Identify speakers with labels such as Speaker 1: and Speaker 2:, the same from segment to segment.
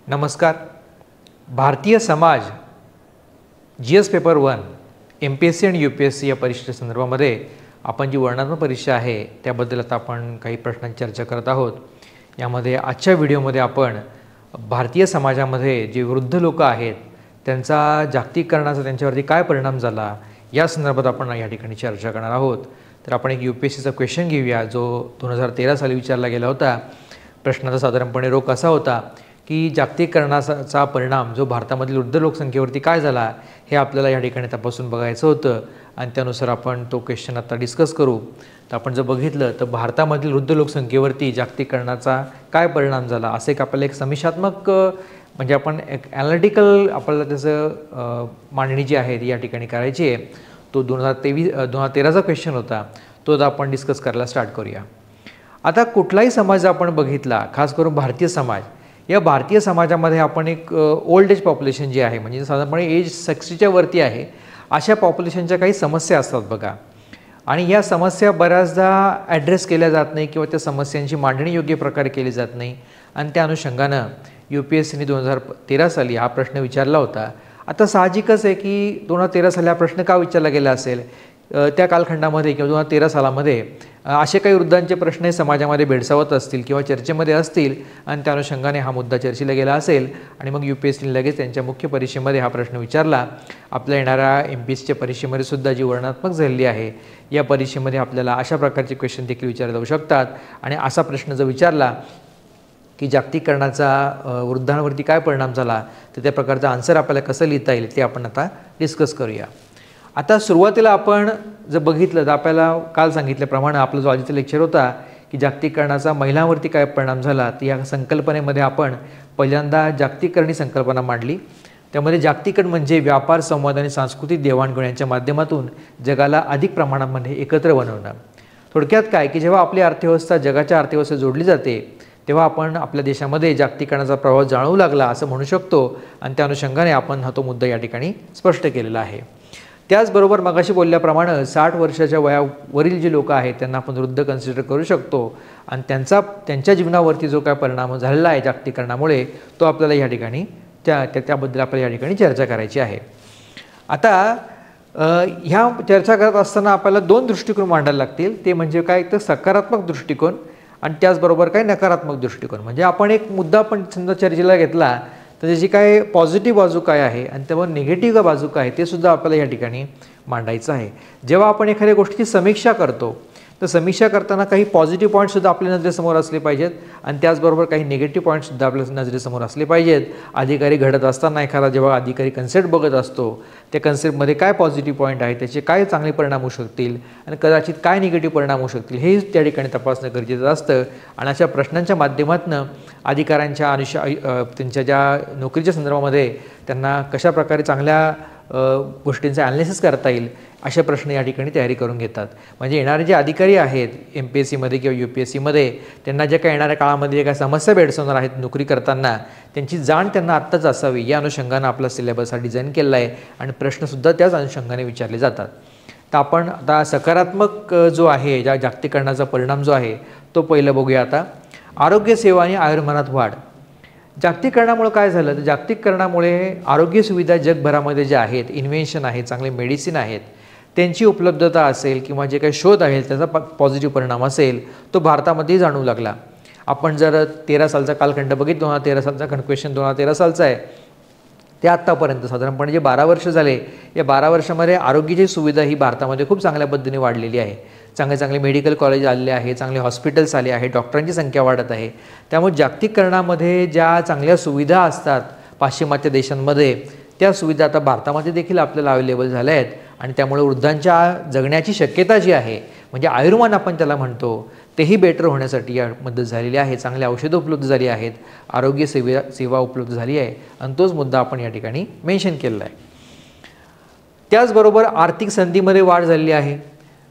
Speaker 1: नमस्कार. Bharatiya Samaj GS paper 1 MPSC आणि UPSC या परीक्षेच्या संदर्भामध्ये आपण जी वर्णनात्मक परीक्षा आहे त्याबद्दल आता आपण काही प्रश्नांची चर्चा करत आहोत. यामध्ये आजच्या व्हिडिओमध्ये आपण भारतीय समाजामध्ये जे वृद्ध लोक आहेत त्यांचा जागतिकीकरणाचा त्यांच्यावरती काय परिणाम झाला या संदर्भात आपण या ठिकाणी चर्चा करणार आहोत. तर आपण एक UPSCचा क्वेश्चन घेऊया जो 2013 साली विचारला गेला होता. प्रश्नाचा साधारणपणे रोख असा होता की जागतिकीकरणाचा परिणाम जो भारतामधील वृद्ध लोकसंख्येवरती काय झाला हे आपल्याला या ठिकाणी तपासून बघायचं होतं आणि त्यानुसार आपण तो क्वेश्चन आता डिस्कस करू. तर आपण जर बघितलं तर भारतामधील वृद्ध लोकसंख्येवरती जागतिकीकरणाचा काय परिणाम झाला असे आपल्याला एक समीक्षात्मक म्हणजे आपण एक ॲनालिटिकल आपल्याला त्याचं मांडणी जी आहे ती या ठिकाणी करायची आहे. तो 2013चा क्वेश्चन होता तो आता आपण डिस्कस करायला स्टार्ट करूया. आता कुठलाही समाज आपण बघितला खास करून भारतीय समाज या भारतीय समाजामध्ये आपण एक ओल्ड एज पॉप्युलेशन जे आहे म्हणजे साधारणपणे एज 60च्या वरती आहे अशा पॉप्युलेशनच्या काही समस्या असतात बघा आणि या समस्या बऱ्याचदा ॲड्रेस केल्या जात नाही किंवा त्या समस्यांची मांडणी योग्य प्रकारे केली जात नाही आणि त्या अनुषंगानं UPSCने 2013 साली हा प्रश्न विचारला होता. आता साहजिकच आहे की 2013 साली हा प्रश्न का विचारला गेला असेल त्या कालखंडामध्ये किंवा 2013 सालामध्ये असे काही वृद्धांचे प्रश्न समाजामध्ये भेडसावत असतील किंवा चर्चेमध्ये असतील आणि त्या अनुषंगाने हा मुद्दा चर्चेला गेला असेल आणि मग UPSCने लगेच त्यांच्या मुख्य परीक्षेमध्ये हा प्रश्न विचारला. आपल्या येणाऱ्या MPSCच्या परीक्षेमध्ये सुद्धा जी वर्णनात्मक झालेली आहे या परीक्षेमध्ये आपल्याला अशा प्रकारचे क्वेश्चन देखील विचारले जाऊ शकतात आणि असा प्रश्न जर विचारला की जागतिकीकरणाचा वृद्धांवरती काय परिणाम झाला तर त्या प्रकारचा आन्सर आपल्याला कसं लिहिता येईल ते आपण आता डिस्कस करूया. आता सुरुवातीला आपण जर बघितलं तर आपल्याला काल सांगितल्याप्रमाणे आपला जो आजचा लेक्चर होता की जागतिकीकरणाचा महिलांवरती काय परिणाम झाला तर या संकल्पनेमध्ये आपण पहिल्यांदा जागतिकीकरणी संकल्पना मांडली. त्यामध्ये जागतिकीकरण म्हणजे व्यापार, संवाद आणि सांस्कृतिक देवाणघेवाण यांच्या माध्यमातून जगाला अधिक प्रमाणामध्ये एकत्र बनवणं. थोडक्यात काय की जेव्हा आपली अर्थव्यवस्था जगाच्या अर्थव्यवस्थेत जोडली जाते तेव्हा आपण आपल्या देशामध्ये जागतिकीकरणाचा प्रभाव जाणवू लागला असं म्हणू शकतो आणि त्या अनुषंगाने आपण हा तो मुद्दा या ठिकाणी स्पष्ट केलेला आहे. त्याचबरोबर मगाशी बोलल्याप्रमाणे 60 वर्षाच्या वयावरील जे लोक आहेत त्यांना आपण वृद्ध कन्सिडर करू शकतो आणि त्यांच्या जीवनावरती जो काय परिणाम झालेला आहे जागतिकीकरणामुळे तो आपल्याला या ठिकाणी त्याबद्दल आपल्याला या ठिकाणी चर्चा करायची आहे. आता ह्या चर्चा करत असताना आपल्याला दोन दृष्टिकोन मांडायला लागतील. ते म्हणजे काय तर सकारात्मक दृष्टिकोन आणि त्याचबरोबर काय नकारात्मक दृष्टिकोन. म्हणजे आपण एक मुद्दा आपण समजा चर्चेला घेतला तर त्याची काय पॉझिटिव्ह बाजू काय आहे आणि त्यावर निगेटिव्ह बाजू काय आहे ते सुद्धा आपल्याला या ठिकाणी मांडायचं आहे. जेव्हा आपण एखाद्या गोष्टीची समीक्षा करतो तर समीक्षा करताना काही पॉझिटिव्ह पॉईंटसुद्धा आपल्या नजरेसमोर असले पाहिजेत आणि त्याचबरोबर काही निगेटिव्ह पॉईंटसुद्धा आपल्या नजरेसमोर असले पाहिजेत. अधिकारी घडत असताना एखादा जेव्हा अधिकारी कन्सेप्ट बघत असतो त्या कन्सेप्टमध्ये काय पॉझिटिव्ह पॉईंट आहे त्याचे काय चांगले परिणाम होऊ शकतील आणि कदाचित काय निगेटिव्ह परिणाम होऊ शकतील हे त्या ठिकाणी तपासणं गरजेचं असतं. आणि अशा प्रश्नांच्या माध्यमातून अधिकाऱ्यांच्या त्यांच्या ज्या नोकरीच्या संदर्भामध्ये त्यांना कशाप्रकारे चांगल्या गोष्टींचं ॲनालिसिस करता येईल अशा प्रश्न या ठिकाणी तयारी करून घेतात. म्हणजे येणारे जे अधिकारी आहेत MPSCमध्ये किंवा UPSCमध्ये त्यांना ज्या काही येणाऱ्या काळामध्ये जे काही समस्या भेडसावणार आहेत नोकरी करताना त्यांची जाण त्यांना आत्ताच असावी या अनुषंगानं आपला सिलेबस हा डिझाईन केला आहे आणि प्रश्नसुद्धा त्याच अनुषंगाने विचारले जातात. तर आपण आता सकारात्मक जो आहे जागतिकीकरणाचा परिणाम जो आहे तो पहिलं बघूया. आता आरोग्य सेवा आणि आयुर्मानात वाढ. जागतिकीकरणामुळे काय झालं तर जागतिकीकरणामुळे आरोग्य सुविधा जगभरामध्ये ज्या आहेत इन्व्हेन्शन आहेत चांगले मेडिसिन आहेत त्यांची उपलब्धता असेल किंवा जे काही शोध आहेत त्याचा पॉझिटिव्ह परिणाम असेल तो भारतामध्ये जाणवू लागला. आपण जर 13 सालचा कालखंड बघितलं 2013 सालचा क्वेश्चन 2013 सालचा आहे ते आत्तापर्यंत साधारणपणे जे 12 वर्ष झाले या 12 वर्षामध्ये आरोग्याची सुविधा ही भारतामध्ये खूप चांगल्या पद्धतीने वाढलेली आहे. चांगले मेडिकल कॉलेज आलेले आहे, चांगले हॉस्पिटल्स आले आहे, डॉक्टरांची संख्या वाढत आहे. त्यामुळे जागतिकीकरणामध्ये ज्या चांगल्या सुविधा असतात पाश्चिमात्य देशांमध्ये त्या सुविधा आता भारतामध्ये देखील आपल्याला अवेलेबल झाल्या आहेत आणि त्यामुळे वृद्धांच्या जगण्याची शक्यता जी आहे म्हणजे आयुर्मान आपण त्याला म्हणतो तेही बेटर होण्यासाठी या मदत झालेली आहे. चांगली औषधं उपलब्ध झाली आहेत, आरोग्य सेवा उपलब्ध झाली आहे आणि तोच मुद्दा आपण या ठिकाणी मेन्शन केलेला आहे. त्याचबरोबर आर्थिक संधीमध्ये वाढ झालेली आहे.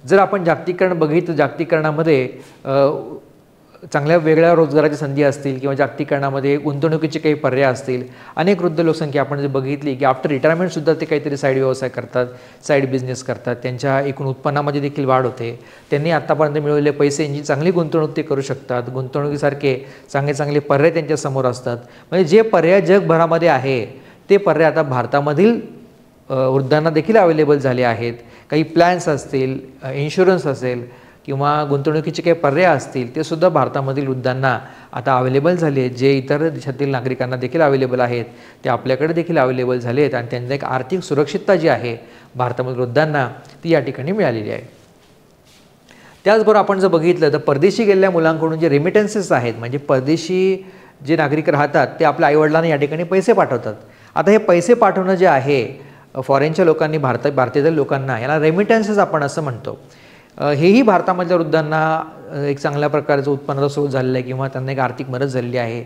Speaker 1: जर आपण जागतिकीकरण बघितलं जागतिकीकरणामध्ये चांगल्या वेगळ्या रोजगाराच्या संधी असतील किंवा जागतिकीकरणामध्ये गुंतवणुकीचे काही पर्याय असतील. अनेक वृद्ध लोकसंख्या आपण जर बघितली की आफ्टर रिटायरमेंटसुद्धा ते काहीतरी साईड व्यवसाय करतात, साईड बिझनेस करतात, त्यांच्या एकूण उत्पन्नामध्ये देखील वाढ होते. त्यांनी आत्तापर्यंत मिळवलेले पैशांची चांगली गुंतवणूक ते करू शकतात. गुंतवणुकीसारखे चांगले चांगले पर्याय त्यांच्यासमोर असतात. म्हणजे जे पर्याय जगभरामध्ये आहे ते पर्याय आता भारतामधील वृद्धांना देखील अवेलेबल झाले आहेत. काही प्लॅन्स असतील, इन्शुरन्स असेल किंवा गुंतवणुकीचे काही पर्याय असतील ते सुद्धा भारतामधील वृद्धांना आता अवेलेबल झाले आहेत. जे इतर देशातील नागरिकांना देखील अवेलेबल आहेत ते आपल्याकडे देखील अवेलेबल झाले आहेत आणि त्यांना एक आर्थिक सुरक्षितता जी आहे भारतामधील वृद्धांना ती या ठिकाणी मिळालेली आहे. त्याचबरोबर आपण जर बघितलं तर परदेशी गेलेल्या मुलांकडून जे रेमिटन्सेस आहेत, म्हणजे परदेशी जे नागरिक राहतात ते आपल्या आईवडिलांना या ठिकाणी पैसे पाठवतात. आता हे पैसे पाठवणं जे आहे फॉरेनच्या लोकांनी भारतीय लोकांना, याला रेमिटन्सेस आपण असं म्हणतो. हेही भारतामधल्या वृद्धांना एक चांगल्या प्रकारचं उत्पन्नाचा स्रोत झालेलं आहे किंवा त्यांना एक आर्थिक मदत झालेली आहे.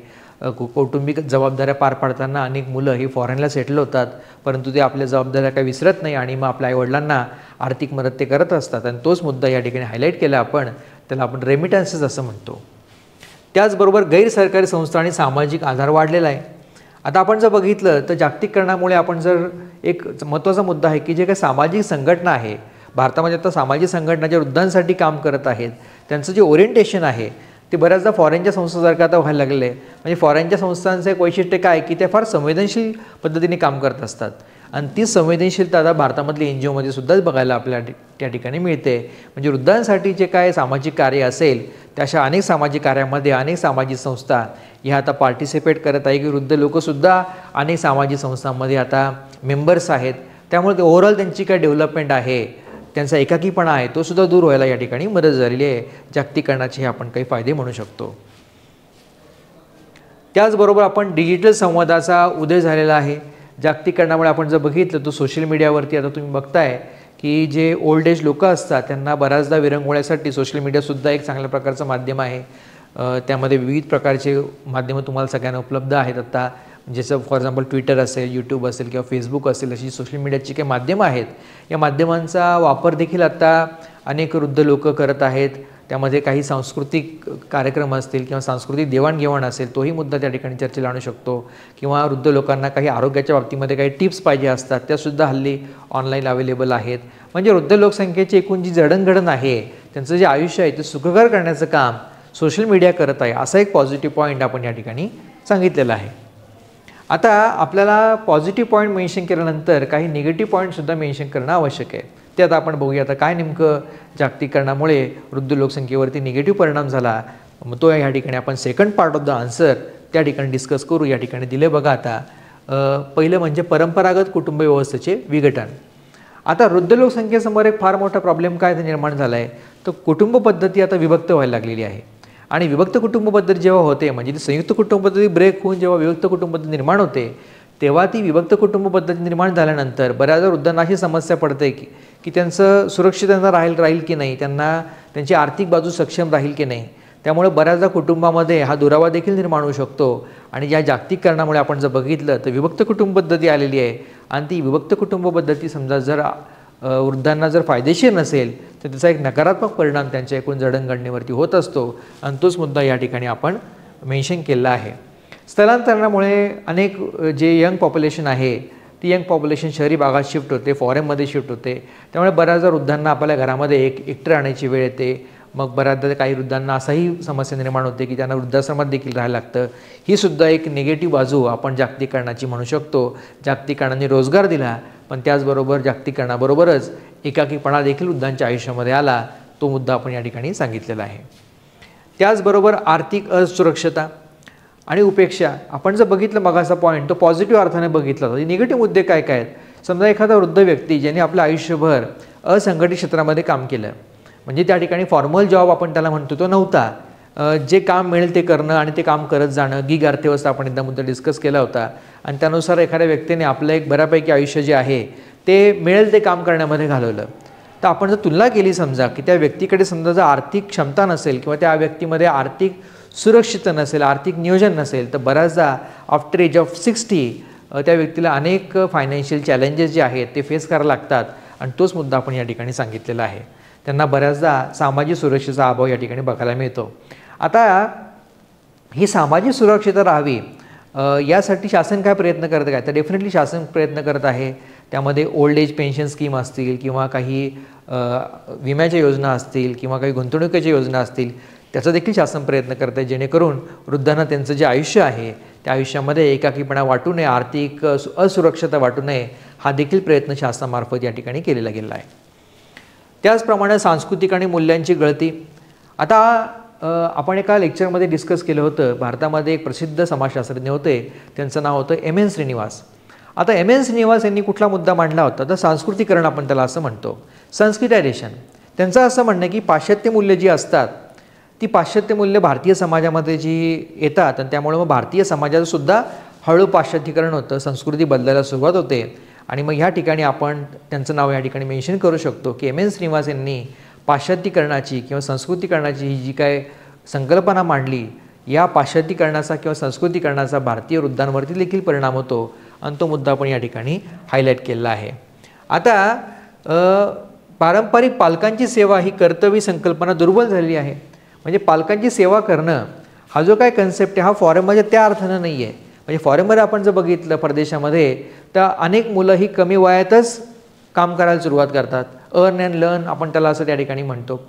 Speaker 1: कौटुंबिक जबाबदाऱ्या पार पाडताना अनेक मुलं ही फॉरेनला सेटल होतात, परंतु ते आपल्या जबाबदाऱ्या काही विसरत नाही आणि मग आपल्या आईवडिलांना आर्थिक मदत ते करत असतात. आणि तोच मुद्दा या ठिकाणी हायलाईट केला आपण, त्याला आपण रेमिटन्सेस असं म्हणतो. त्याचबरोबर गैरसरकारी संस्था आणि सामाजिक आधार वाढलेला आहे. आता आपण जर बघितलं तर जागतिकीकरणामुळे आपण जर एक महत्त्वाचा मुद्दा आहे की जे काही सामाजिक संघटना आहे भारतामध्ये, आता सामाजिक संघटना ज्या वृद्धांसाठी काम करत आहेत त्यांचं जे ओरिएंटेशन आहे ते बऱ्याचदा फॉरेनच्या संस्थांसारखं आता व्हायला लागले आहे. म्हणजे फॉरेनच्या संस्थांचं एक वैशिष्ट्य काय की ते फार संवेदनशील पद्धतीने काम करत असतात आणि ती संवेदनशीलता आता भारतामधली NGOमध्ये सुद्धा बघायला आपल्या त्या ठिकाणी मिळते. म्हणजे वृद्धांसाठी जे काय सामाजिक कार्य असेल त्याशा अनेक सामाजिक कार्यामध्ये अनेक सामाजिक संस्था ह्या आता पार्टिसिपेट करत आहे की वृद्ध लोकंसुद्धा अनेक सामाजिक संस्थांमध्ये आता मेंबर्स आहेत. त्यामुळे ओव्हरऑल त्यांची काय डेव्हलपमेंट आहे, त्यांचा एकाकीपणा आहे तो सुद्धा दूर व्हायला या ठिकाणी मदत झालेली आहे. जागतिकीकरणाचे हे आपण काही फायदे म्हणू शकतो. त्याचबरोबर आपण डिजिटल संवादाचा उदय झालेला आहे. जागतिकीकरणामुळे आपण जर बघितलं तर सोशल मीडियावरती आता तुम्ही बघताय की जे ओल्ड एज लोक असतात त्यांना बऱ्याचदा विरंगुळ्यासाठी सोशल मीडियासुद्धा एक चांगल्या प्रकारचं माध्यम आहे. त्यामध्ये विविध प्रकारचे माध्यमं तुम्हाला सगळ्यांना उपलब्ध आहेत आता, जसं फॉर एक्झाम्पल ट्विटर असेल, यूट्यूब असेल किंवा फेसबुक असेल, अशी सोशल मीडियाची काही माध्यमं आहेत. या माध्यमांचा वापर देखील आता अनेक वृद्ध लोक करत आहेत. त्यामध्ये काही सांस्कृतिक कार्यक्रम असतील किंवा सांस्कृतिक देवाणघेवाण असेल तोही मुद्दा त्या ठिकाणी चर्चेला आणू शकतो. किंवा वृद्ध लोकांना काही आरोग्याच्या बाबतीमध्ये काही टिप्स पाहिजे असतात त्यासुद्धा हल्ली ऑनलाईन अवेलेबल आहेत. म्हणजे वृद्ध लोकसंख्येची एकूण जी जडणघडण आहे, त्यांचं जे आयुष्य आहे ते सुखकर करण्याचं काम सोशल मीडिया करत आहे, असा एक पॉझिटिव्ह पॉईंट आपण या ठिकाणी सांगितलेला आहे. आता आपल्याला पॉझिटिव्ह पॉईंट मेन्शन केल्यानंतर काही निगेटिव्ह पॉईंटसुद्धा मेन्शन करणं आवश्यक आहे. ते आता आपण बघूया. आता काय नेमकं जागतिकीकरणामुळे वृद्ध लोकसंख्येवरती निगेटिव्ह परिणाम झाला, मग तो या ठिकाणी आपण second part of the answer त्या ठिकाणी डिस्कस करू. या ठिकाणी दिले बघा. आता पहिलं म्हणजे परंपरागत कुटुंब व्यवस्थेचे विघटन. आता वृद्ध लोकसंख्येसमोर एक फार मोठा प्रॉब्लेम काय निर्माण झाला आहे, तर कुटुंब पद्धती आता विभक्त व्हायला लागलेली आहे. आणि विभक्त कुटुंब पद्धती जेव्हा होते, म्हणजे ती संयुक्त कुटुंब पद्धती ब्रेक होऊन जेव्हा विभक्त कुटुंब पद्धती निर्माण होते, तेव्हा ती विभक्त कुटुंब पद्धती निर्माण झाल्यानंतर बऱ्याचदा वृद्धांना अशी समस्या पडते की त्यांचं सुरक्षितता राहील की नाही, त्यांना त्यांची आर्थिक बाजू सक्षम राहील की नाही. त्यामुळे बऱ्याचदा कुटुंबामध्ये हा दुरावा देखील निर्माण होऊ शकतो. आणि या जागतिकीकरणामुळे आपण जर बघितलं तर विभक्त कुटुंब पद्धती आलेली आहे आणि ती विभक्त कुटुंब पद्धती समजा जर वृद्धांना जर फायदेशीर नसेल तर त्याचा एक नकारात्मक परिणाम त्यांच्या एकूण जडणघडणीवरती होत असतो. आणि तोच मुद्दा या ठिकाणी आपण मेन्शन केला आहे. स्थलांतरणामुळे अनेक जे यंग पॉप्युलेशन आहे ती यंग पॉप्युलेशन शहरी भागात शिफ्ट होते, फॉरेनमध्ये शिफ्ट होते. त्यामुळे बऱ्याचदा वृद्धांना आपल्या घरामध्ये एकटं राहण्याची वेळ येते. मग बऱ्याचदा काही वृद्धांना असाही समस्या निर्माण होते की त्यांना वृद्धाश्रमात देखील राहायला लागतं. ही सुद्धा एक निगेटिव्ह बाजू आपण जागतिकीकरणाची म्हणू शकतो. जागतिकीकरणाने रोजगार दिला, पण त्याचबरोबर जागतिकीकरणाबरोबरच एकाकीपणा देखील वृद्धांच्या आयुष्यामध्ये आला. तो मुद्दा आपण या ठिकाणी सांगितलेला आहे. त्याचबरोबर आर्थिक असुरक्षता आणि उपेक्षा. आपण जर बघितलं मगाचा पॉईंट तो पॉझिटिव्ह अर्थाने बघितला तर निगेटिव्ह मुद्दे काय काय आहेत. समजा एखादा वृद्ध व्यक्ती ज्याने आपलं आयुष्यभर असंघटित क्षेत्रामध्ये काम केलं, म्हणजे त्या ठिकाणी फॉर्मल जॉब आपण त्याला म्हणतो तो नव्हता, जे काम मिळेल ते करणं आणि ते काम करत जाणं, गिग अर्थव्यवस्था आपण एकदा मुद्दा डिस्कस केला होता. आणि त्यानुसार एखाद्या व्यक्तीने आपलं एक बऱ्यापैकी आयुष्य जे आहे ते मिळेल ते काम करण्यामध्ये घालवलं. तर आपण जर तुलना केली समजा की त्या व्यक्तीकडे समजा जर आर्थिक क्षमता नसेल किंवा त्या व्यक्तीमध्ये आर्थिक सुरक्षितता नसेल, आर्थिक नियोजन नसेल, तर बऱ्याचदा आफ्टर एज ऑफ 60 त्या व्यक्तीला अनेक फायनान्शियल चॅलेंजेस जे आहेत ते फेस करायला लागतात. आणि तोच मुद्दा आपण या ठिकाणी सांगितलेला आहे. त्यांना बऱ्याचदा सामाजिक सुरक्षेचा अभाव या ठिकाणी बघायला मिळतो. आता ही सामाजिक सुरक्षितता राहावी यासाठी शासन काय प्रयत्न करत आहे? तर डेफिनेटली शासन प्रयत्न करत आहे. त्यामध्ये ओल्ड एज पेन्शन स्कीम असतील किंवा काही विम्याच्या योजना असतील किंवा काही गुंतवणुकीच्या योजना असतील, त्याचा देखील शासन प्रयत्न करत आहे, जेणेकरून वृद्धांना त्यांचं जे आयुष्य आहे त्या आयुष्यामध्ये एकाकीपणा वाटू नये, आर्थिक असुरक्षता वाटू नये, हा देखील प्रयत्न शासनामार्फत या ठिकाणी केलेला गेला आहे. त्याचप्रमाणे सांस्कृतिक आणि मूल्यांची गळती. आता आपण एका लेक्चरमध्ये डिस्कस केलं होतं, भारतामध्ये एक प्रसिद्ध समाजशास्त्रज्ञ होते, त्यांचं नाव होतं M.N. श्रीनिवास. आता M.N. श्रीनिवास यांनी कुठला मुद्दा मांडला होता? तर सांस्कृतिकरण आपण त्याला असं म्हणतो, संस्कृतायझेशन. त्यांचं असं म्हणणं की पाश्चात्य मूल्य जी असतात ती पाश्चात्य मूल्य भारतीय समाजामध्ये जी येतात आणि त्यामुळे मग भारतीय समाजाचं सुद्धा हळू पाश्चात्तीकरण होतं, संस्कृती बदलायला सुरुवात होते. आणि मग ह्या ठिकाणी आपण त्यांचं नाव या ठिकाणी मेन्शन करू शकतो की M.N. श्रीनिवास यांनी पाश्चात्तीकरणाची किंवा संस्कृतीकरणाची ही जी काय संकल्पना मांडली, या पाश्चात्तीकरणाचा किंवा संस्कृतीकरणाचा भारतीय वृद्धांवरती देखील परिणाम होतो आणि तो मुद्दा आपण या ठिकाणी हायलाईट केलेला आहे. आता पारंपरिक पालकांची सेवा ही कर्तव्य संकल्पना दुर्बल झालेली आहे. म्हणजे पालकांची सेवा करणं हा जो काय कन्सेप्ट आहे हा फॉरेनमध्ये त्या अर्थानं नाही आहे. म्हणजे फॉरेनमध्ये आपण जर बघितलं परदेशामध्ये, तर अनेक मुलं ही कमी वयातच काम करायला सुरुवात करतात. अर्न अँड लर्न आपण त्याला असं त्या ठिकाणी म्हणतो.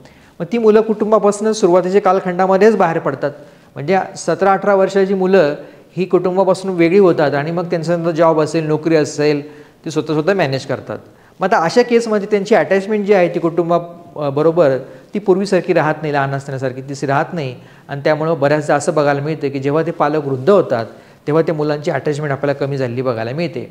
Speaker 1: मग ती मुलं कुटुंबापासूनच सुरुवातीच्या कालखंडामध्येच बाहेर पडतात. म्हणजे 17-18 वर्षाची मुलं ही कुटुंबापासून वेगळी होतात आणि मग त्यांचा जॉब असेल, नोकरी असेल, ती स्वतः मॅनेज करतात. मग आता अशा केसमध्ये त्यांची अटॅचमेंट जी आहे ती कुटुंबाबरोबर ती पूर्वीसारखी राहत नाही, लहान असण्यासारखी ती राहत नाही. आणि त्यामुळं बऱ्याचदा असं बघायला मिळतं की जेव्हा ते पालक वृद्ध होतात तेव्हा त्या मुलांची अटॅचमेंट आपल्याला कमी झालेली बघायला मिळते.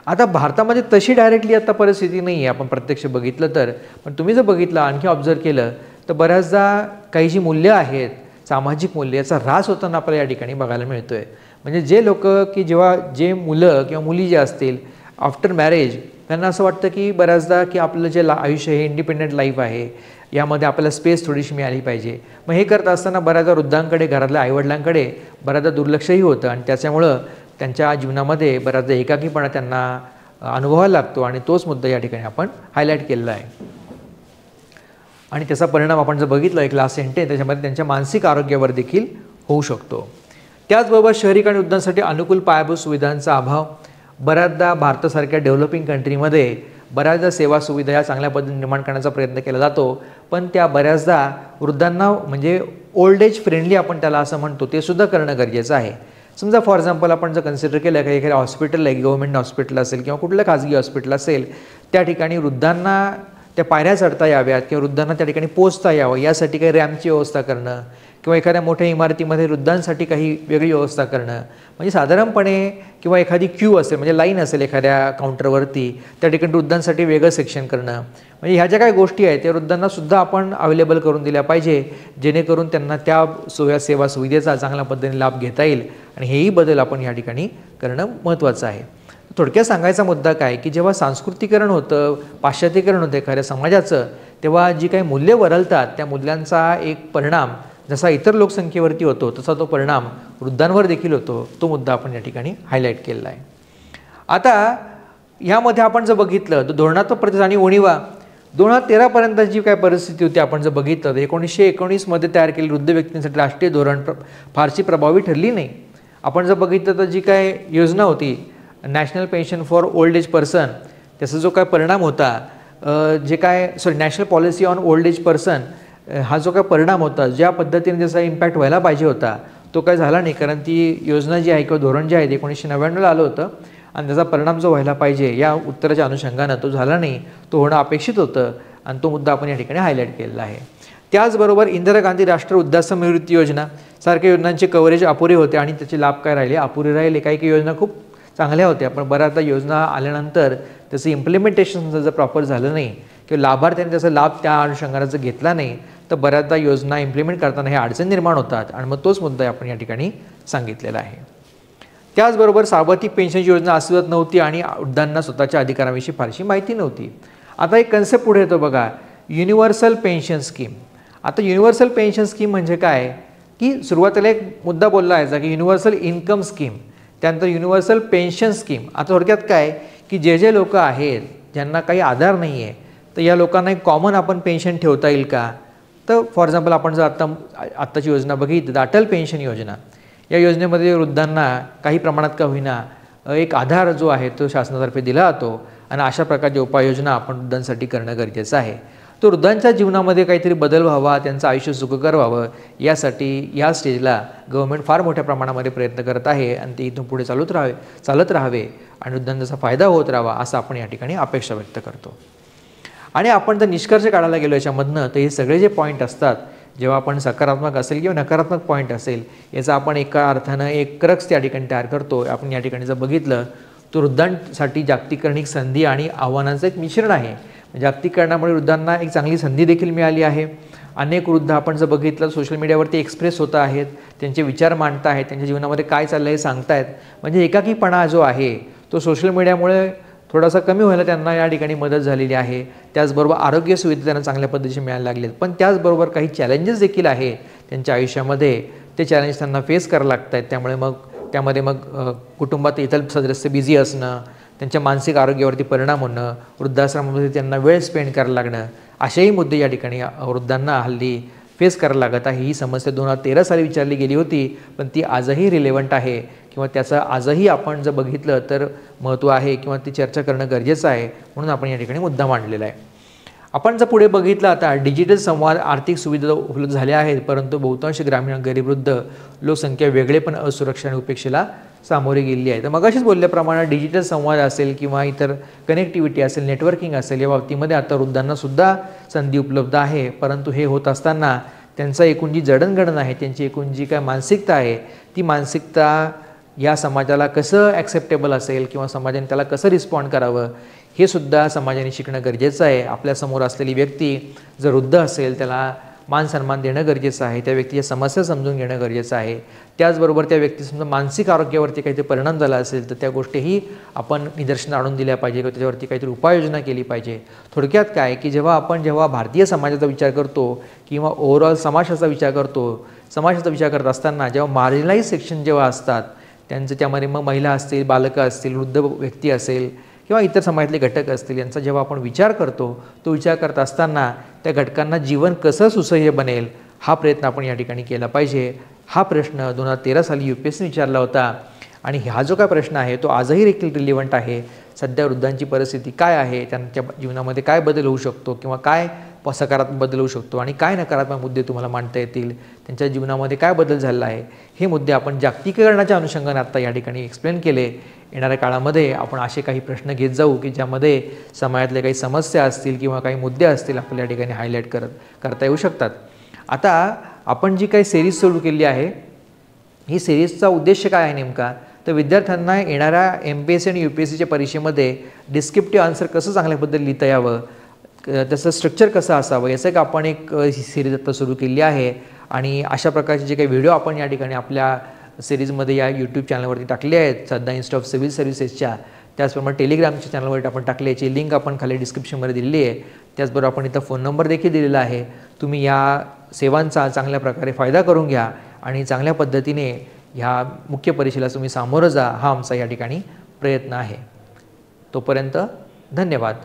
Speaker 1: आता भारतामध्ये तशी डायरेक्टली आता परिस्थिती नाही आहे आपण प्रत्यक्ष बघितलं तर, पण तुम्ही जर बघितलं, आणखी ऑब्झर्व केलं तर बऱ्याचदा काही जी मूल्य आहेत, सामाजिक मूल्य, याचा ह्रास होताना आपल्याला या ठिकाणी बघायला मिळतो आहे. म्हणजे जे लोक की जेव्हा जे मुलं किंवा मुली जे असतील आफ्टर मॅरेज, त्यांना असं वाटतं की बऱ्याचदा की आपलं जे आयुष्य हे इंडिपेंडंट लाईफ आहे, यामध्ये आपल्याला स्पेस थोडीशी मिळाली पाहिजे. मग हे करत असताना बऱ्याचदा वृद्धांकडे, घरातल्या आईवडिलांकडे बऱ्याचदा दुर्लक्षही होतं आणि त्याच्यामुळं त्यांच्या जीवनामध्ये बऱ्याचदा एकाकीपणा त्यांना अनुभवायला लागतो आणि तोच मुद्दा या ठिकाणी आपण हायलाईट केलेला आहे. आणि त्याचा परिणाम आपण जर बघितला एक लास्ट सेंटेन्स, त्याच्यामध्ये त्यांच्या मानसिक आरोग्यावर देखील होऊ शकतो. त्याचबरोबर शहरीकरण वृद्धांसाठी अनुकूल पायाभूत सुविधांचा अभाव. बऱ्याचदा भारतासारख्या डेव्हलपिंग कंट्रीमध्ये बऱ्याचदा सेवा सुविधा या चांगल्या पद्धतीने निर्माण करण्याचा प्रयत्न केला जातो, पण त्या बऱ्याचदा वृद्धांना म्हणजे ओल्ड एज फ्रेंडली आपण त्याला असं म्हणतो ते सुद्धा करणं गरजेचं आहे. समजा फॉर एक्झाम्पल आपण जर कन्सिडर केलं की एखाद्या हॉस्पिटल आहे, गव्हर्नमेंट हॉस्पिटल असेल किंवा कुठलं खाजगी हॉस्पिटल असेल, त्या ठिकाणी वृद्धांना त्या पायऱ्या चढता याव्यात किंवा वृद्धांना त्या ठिकाणी पोहोचता यावं यासाठी काही रॅम्पची व्यवस्था करणं किंवा एखाद्या मोठ्या इमारतीमध्ये वृद्धांसाठी काही वेगळी व्यवस्था करणं, म्हणजे साधारणपणे किंवा एखादी क्यू असेल म्हणजे लाईन असेल एखाद्या काउंटरवरती, त्या ठिकाणी वृद्धांसाठी वेगळं सेक्शन करणं, म्हणजे ह्या ज्या काही गोष्टी आहेत त्या वृद्धांनासुद्धा आपण अवेलेबल करून दिल्या पाहिजे, जेणेकरून त्यांना त्या सेवा सुविधेचा चांगल्या पद्धतीने लाभ घेता येईल. आणि हेही बदल आपण या ठिकाणी करणं महत्त्वाचं आहे. थोडक्यात सांगायचा मुद्दा काय की जेव्हा सांस्कृतिकरण होतं, पाश्चात्तीकरण होतं एखाद्या समाजाचं, तेव्हा जी काही मूल्य वरलतात त्या मूल्यांचा एक परिणाम जसा इतर लोकसंख्येवरती होतो तसा तो परिणाम वृद्धांवर देखील होतो. तो मुद्दा आपण या ठिकाणी हायलाईट केलेला आहे. आता ह्यामध्ये आपण जर बघितलं तर धोरणात्मक प्रतिसाद आणि उणीवा 2013पर्यंत जी काय परिस्थिती होती आपण जर बघितलं तर 1919मध्ये तयार केलेली वृद्ध व्यक्तींसाठी राष्ट्रीय धोरण फारशी प्रभावी ठरली नाही. आपण जर बघितलं तर जी काय योजना होती national pension for old age person, त्याचा जो काय परिणाम होता, national policy on old age person, हा जो काय परिणाम होता, ज्या पद्धतीने त्याचा इम्पॅक्ट व्हायला पाहिजे होता तो काय झाला नाही. कारण ती योजना जी आहे किंवा धोरण जे आहे ते 1999ला आलं होतं आणि त्याचा परिणाम जो व्हायला पाहिजे या उत्तराच्या अनुषंगानं तो झाला नाही, तो होणं अपेक्षित होतं आणि तो मुद्दा आपण या ठिकाणी हायलाईट केलेला आहे. त्याचबरोबर इंदिरा गांधी राष्ट्रीय वृद्धाश्रम निवृत्ती योजना सारख्या योजनांचे कव्हरेज अपुरे होते आणि त्याचे लाभ काय राहिले, अपुरे राहिले. काही योजना खूप चांगल्या होत्या पण बऱ्याचदा योजना आल्यानंतर त्याचं इम्प्लिमेंटेशन जर प्रॉपर झालं नाही किंवा लाभार्थ्यांनी त्याचा लाभ त्या अनुषंगाने जर घेतला नाही तर बऱ्याचदा योजना इम्प्लिमेंट करताना हे अडचण निर्माण होतात आणि मग तोच मुद्दा आपण या ठिकाणी सांगितलेला आहे. त्याचबरोबर सार्वत्रिक पेन्शनची योजना अस्तित्वात नव्हती आणि वृद्धांना स्वतःच्या अधिकारांविषयी फारशी माहिती नव्हती. आता एक कन्सेप्ट पुढे येतो बघा, युनिव्हर्सल पेन्शन स्कीम. आता युनिव्हर्सल पेन्शन स्कीम म्हणजे काय की सुरुवातीला एक मुद्दा बोलला आहे की युनिव्हर्सल इन्कम स्कीम, त्यानंतर युनिव्हर्सल पेन्शन स्कीम. आता थोडक्यात काय की जे लोक आहेत ज्यांना काही आधार नाही आहे तर या लोकांना एक कॉमन आपण पेन्शन ठेवता येईल का, तर फॉर एक्झाम्पल आपण जर आत्ताची योजना बघितली तर अटल पेन्शन योजना, या योजनेमध्ये वृद्धांना काही प्रमाणात का होईना एक आधार जो आहे तो शासनातर्फे दिला जातो आणि अशा प्रकारच्या उपाययोजना आपण वृद्धांसाठी करणं गरजेचं आहे. तो वृद्धांच्या जीवनामध्ये काहीतरी बदल व्हावा, त्यांचं आयुष्य सुखकर व्हावं, यासाठी या स्टेजला गव्हर्नमेंट फार मोठ्या प्रमाणामध्ये प्रयत्न करत आहे आणि ते इथून पुढे चालत राहावे आणि वृद्धांचा फायदा होत राहावा असं आपण या ठिकाणी अपेक्षा व्यक्त करतो. आणि आपण जर निष्कर्ष काढायला गेलो याच्यामधनं तर हे सगळे जे पॉईंट असतात, जेव्हा आपण सकारात्मक असेल किंवा नकारात्मक पॉईंट असेल, याचा आपण एका अर्थानं एक क्रक्स त्या ठिकाणी तयार करतो. आपण या ठिकाणी जर बघितलं तर वृद्धांसाठी जागतिकीकरण संधी आणि आव्हानांचं एक मिश्रण आहे. जागतिकीकरणामुळे वृद्धांना एक चांगली संधी देखील मिळाली आहे. अनेक वृद्ध आपण जर बघितलं सोशल मीडियावरती एक्सप्रेस होत आहेत, त्यांचे विचार मांडत आहेत, त्यांच्या जीवनामध्ये काय चाललं आहे सांगतायत. म्हणजे एकाकीपणा जो आहे तो सोशल मीडियामुळे थोडासा कमी व्हायला त्यांना या ठिकाणी मदत झालेली आहे. त्याचबरोबर आरोग्य सुविधा त्यांना चांगल्या पद्धतीने मिळायला लागलेत. पण त्याचबरोबर काही चॅलेंजेस देखील आहे त्यांच्या आयुष्यामध्ये, ते चॅलेंज त्यांना फेस करायला लागत आहेत. त्यामध्ये कुटुंबात इतर सदस्य बिझी असणं, त्यांच्या मानसिक आरोग्यावरती परिणाम होणं, वृद्धाश्रमामध्ये त्यांना वेळ स्पेंड करायला लागणं, असेही मुद्दे या ठिकाणी वृद्धांना हल्ली फेस करायला लागत आहे. ही समस्या 2013 साली विचारली गेली होती, पण ती आजही रिलेव्हंट आहे किंवा त्याचं आजही आपण जर बघितलं तर महत्त्व आहे किंवा ती चर्चा करणं गरजेचं आहे. म्हणून आपण या ठिकाणी मुद्दा मांडलेला आहे. आपण जर पुढे बघितलं आता डिजिटल संवाद, आर्थिक सुविधा उपलब्ध झाल्या आहेत, परंतु बहुतांश ग्रामीण गरीब वृद्ध लोकसंख्या वेगळेपण, असुरक्षा आणि उपेक्षेला सामोरी गेलेली आहे. तर मगाशीच बोलल्याप्रमाणे डिजिटल संवाद असेल किंवा इतर कनेक्टिव्हिटी असेल, नेटवर्किंग असेल, या बाबतीमध्ये आता वृद्धांनासुद्धा संधी उपलब्ध आहे. परंतु हे होत असताना त्यांचा एकूण जी जडणघडण आहे, त्यांची एकूण जी काय मानसिकता आहे, ती मानसिकता या समाजाला कसं ॲक्सेप्टेबल असेल किंवा समाजाने त्याला कसं रिस्पॉन्ड करावं, हे सुद्धा समाजाने शिकणं गरजेचं आहे. आपल्यासमोर असलेली व्यक्ती जर वृद्ध असेल त्याला मान सन्मान देणं गरजेचं आहे, त्या व्यक्तीच्या समस्या समजून घेणं गरजेचं आहे. त्याचबरोबर त्या व्यक्तीसमजा मानसिक आरोग्यावरती काहीतरी परिणाम झाला असेल तर त्या गोष्टीही आपण निदर्शनास आणून दिल्या पाहिजे किंवा त्याच्यावरती काहीतरी उपाययोजना केली पाहिजे. थोडक्यात काय की जेव्हा भारतीय समाजाचा विचार करतो किंवा ओव्हरऑल समाजाचा विचार करत असताना जेव्हा मार्जिनलाइज सेक्शन जेव्हा असतात त्यांचं, त्यामध्ये मग महिला असतील, बालकं असतील, वृद्ध व्यक्ती असेल किंवा इतर समाजातले घटक असतील, यांचा जेव्हा आपण विचार करतो, तो विचार करत असताना त्या घटकांना जीवन कसं सुसह्य बनेल हा प्रयत्न आपण या ठिकाणी केला पाहिजे. हा प्रश्न 2013 साली UPSCने विचारला होता आणि हा जो काय प्रश्न आहे तो आजही देखील रिलेव्हंट आहे. सध्या वृद्धांची परिस्थिती काय आहे, त्यांच्या जीवनामध्ये काय बदल होऊ शकतो किंवा काय सकारात्मक बदल होऊ शकतो आणि काय नकारात्मक मुद्दे तुम्हाला मांडता येतील, त्यांच्या जीवनामध्ये काय बदल झाला आहे, हे मुद्दे आपण जागतिकीकरणाच्या अनुषंगाने आत्ता या ठिकाणी एक्सप्लेन केले. येणाऱ्या काळामध्ये आपण असे काही प्रश्न घेत जाऊ की ज्यामध्ये समाजातले काही समस्या असतील किंवा काही मुद्दे असतील आपल्या ठिकाणी हायलाईट करता येऊ शकतात. आता आपण जी काही सिरीज सुरू केली आहे, ही सिरीजचा उद्देश काय आहे नेमका, तर विद्यार्थ्यांना येणाऱ्या MPSC आणि UPSCच्या परीक्षेमध्ये डिस्क्रिप्टिव्ह आन्सर कसं चांगल्या पद्धतीने लिहिता यावं, त्याचं स्ट्रक्चर कसं असावं, याचं एक आपण एक सिरीज आता सुरू केली आहे. आणि अशा प्रकारचे जे काही व्हिडिओ आपण या ठिकाणी आपल्या सिरीजमध्ये या YouTube चॅनलवरती टाकले आहेत, सध्या इन्स्टिट्यूट ऑफ सिव्हिल सर्व्हिसेसच्या, त्याचप्रमाणे टेलिग्रामच्या चॅनलवरती आपण टाकले, याची लिंक आपण खाली डिस्क्रिप्शनमध्ये दिलेली आहे. त्याचबरोबर आपण इथं फोन नंबर देखील दिलेला आहे. तुम्ही या सेवांचा चांगल्या प्रकारे फायदा करून घ्या आणि चांगल्या पद्धतीने ह्या मुख्य परीक्षेला तुम्ही सामोरं जा, हा आमचा या ठिकाणी प्रयत्न आहे. तोपर्यंत धन्यवाद.